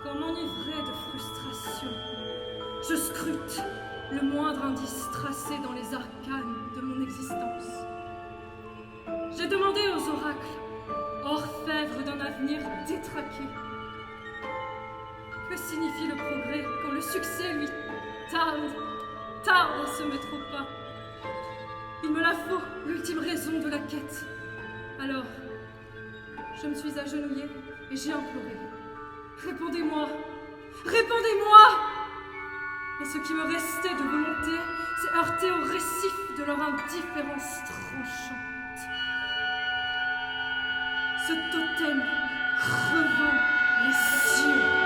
Comme enivré de frustration, je scrute le moindre indice tracé dans les arcanes de mon existence. J'ai demandé aux oracles, orfèvres d'un avenir détraqué, que signifie le progrès quand le succès, lui, tarde à se mettre au pas. Il me la faut, l'ultime raison de la quête. Alors, je me suis agenouillée et j'ai imploré. Répondez-moi, répondez-moi! Et ce qui me restait de volonté s'est heurté au récif de leur indifférence tranchante. Ce totem crevant les cieux.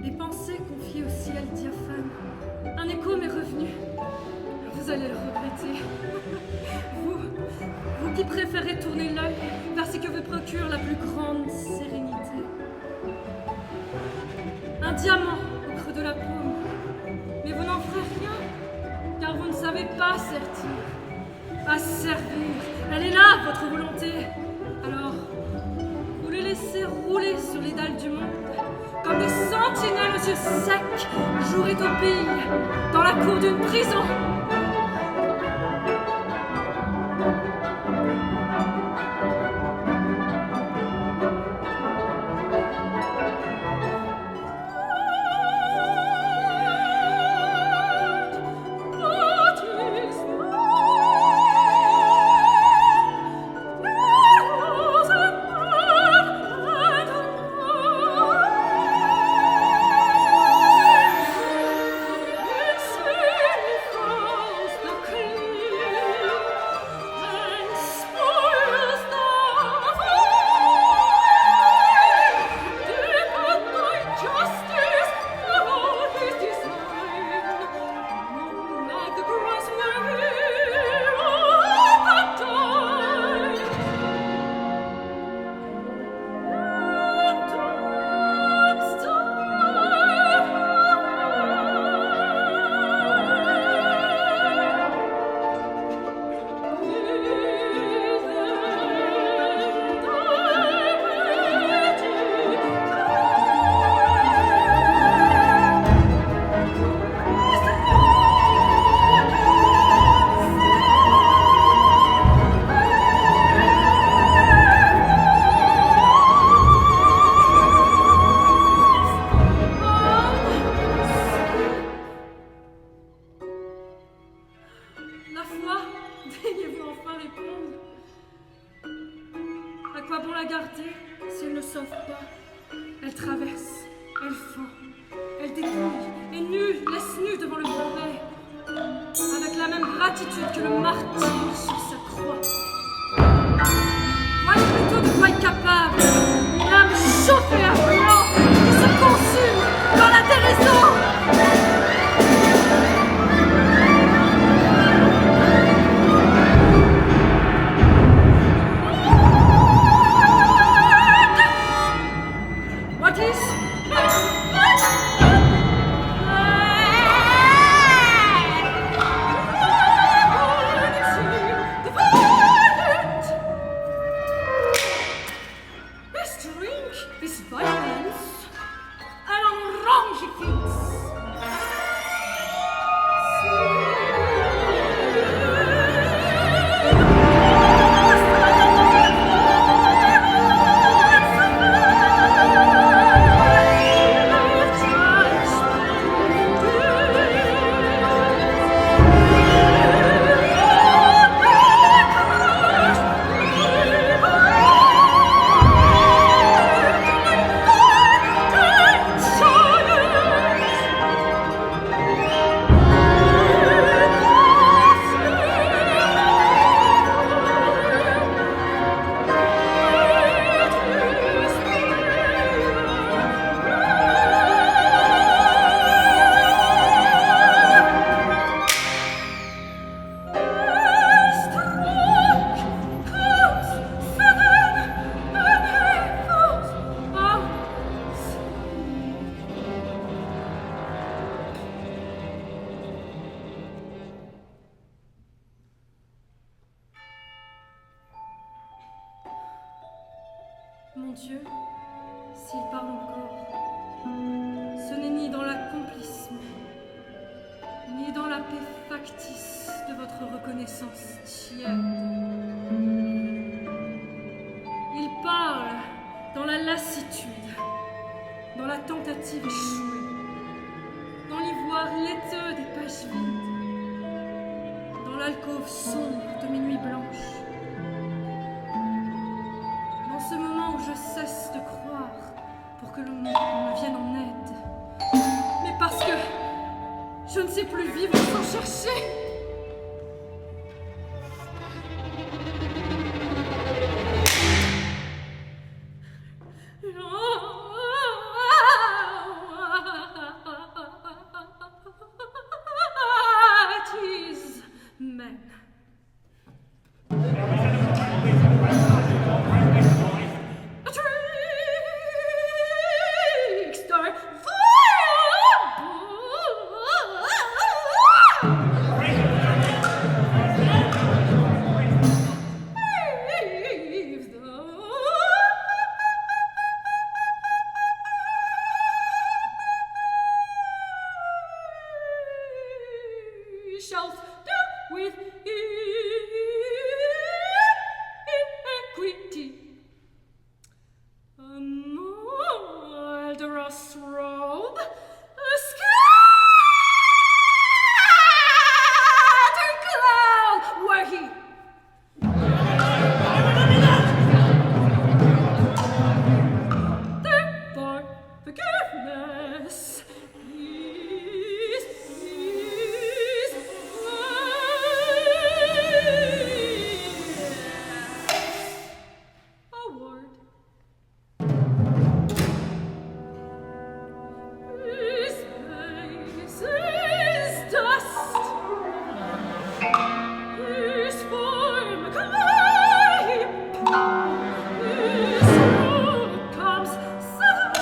Les pensées confiées au ciel diaphane, un écho m'est revenu. Vous allez le regretter. Vous qui préférez tourner l'œil vers ce que vous procure la plus grande sérénité. Un diamant au creux de la paume. Mais vous n'en ferez rien, car vous ne savez pas servir. À servir, elle est là, votre volonté. Alors, vous les laissez rouler sur les dalles du monde, comme des sentinelles aux yeux secs, jour et au pays, dans la cour d'une prison. avec la même gratitude que le martyr sur sa croix. Voyez plutôt de quoi est capable une âme chauffée à blanc qui se consume dans la déraison. What is? This drink, this violence, allons range fixe. Mon Dieu, s'il parle encore, ce n'est ni dans l'accomplissement, ni dans la paix factice de votre reconnaissance tiède. Il parle dans la lassitude, dans la tentative échouée, dans l'ivoire laiteux des pages vides, dans l'alcôve sombre de mes nuits blanches. Dans ce moment où je cesse de croire pour que le monde me vienne en aide, mais parce que je ne sais plus vivre sans chercher. It is men. Shall do with equity. A murderous robe, a scattered cloud, were he. Therefore, forgiveness is a word. His face is dust. His form clay. His look comes sleep,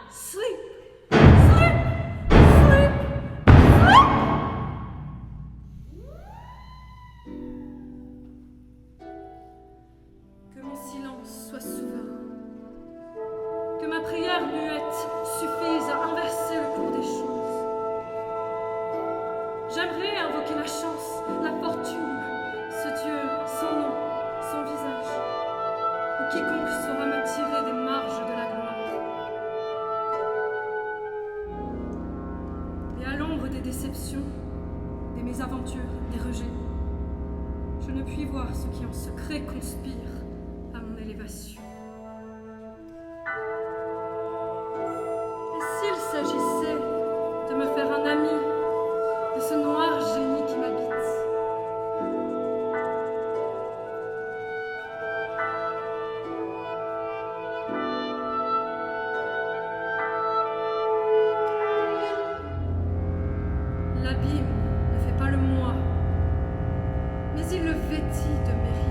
sleep, sleep, sleep. Que mon silence soit souverain, que ma prière muette suffise à inverser le cours des choses. J'aimerais invoquer la chance, la fortune, ce Dieu sans nom, sans visage, ou quiconque saura me tirer des marges de la gloire. Et à l'ombre des déceptions, des mésaventures, des rejets, je ne puis voir ce qui en secret conspire à mon élévation. L'abîme ne fait pas le moi, mais il le vêtit de mérite.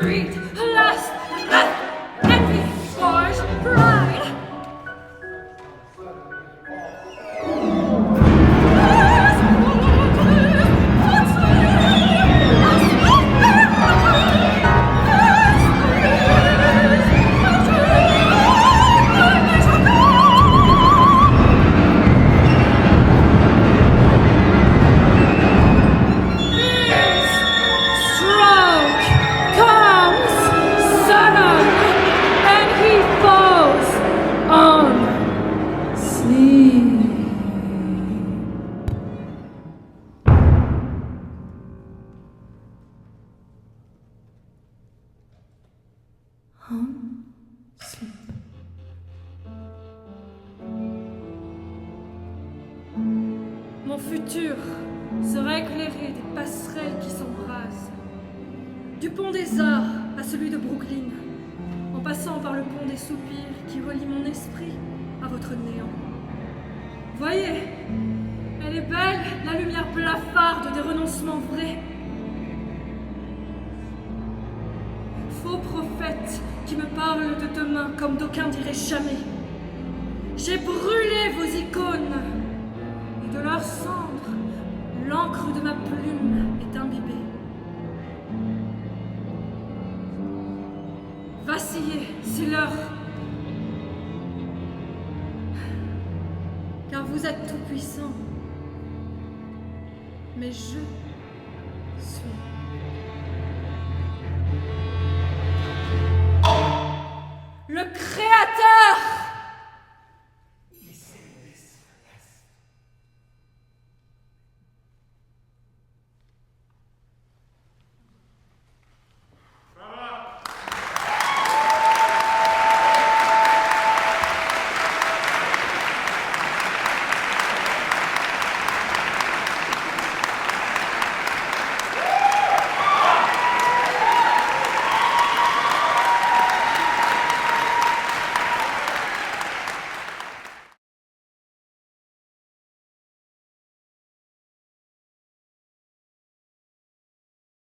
Greed, lust, wrath, envy, wars, pride. Mon futur sera éclairé des passerelles qui s'embrasent, du pont des Arts à celui de Brooklyn, en passant par le pont des soupirs qui relie mon esprit à votre néant. Voyez, elle est belle, la lumière blafarde des renoncements vrais. Faux prophètes qui me parlent de demain comme d'aucuns diraient jamais. J'ai brûlé vos icônes, et de leur cendre, l'encre de ma plume est imbibée. Vacillez, c'est l'heure. Car vous êtes tout-puissant, mais je suis. Le Créateur.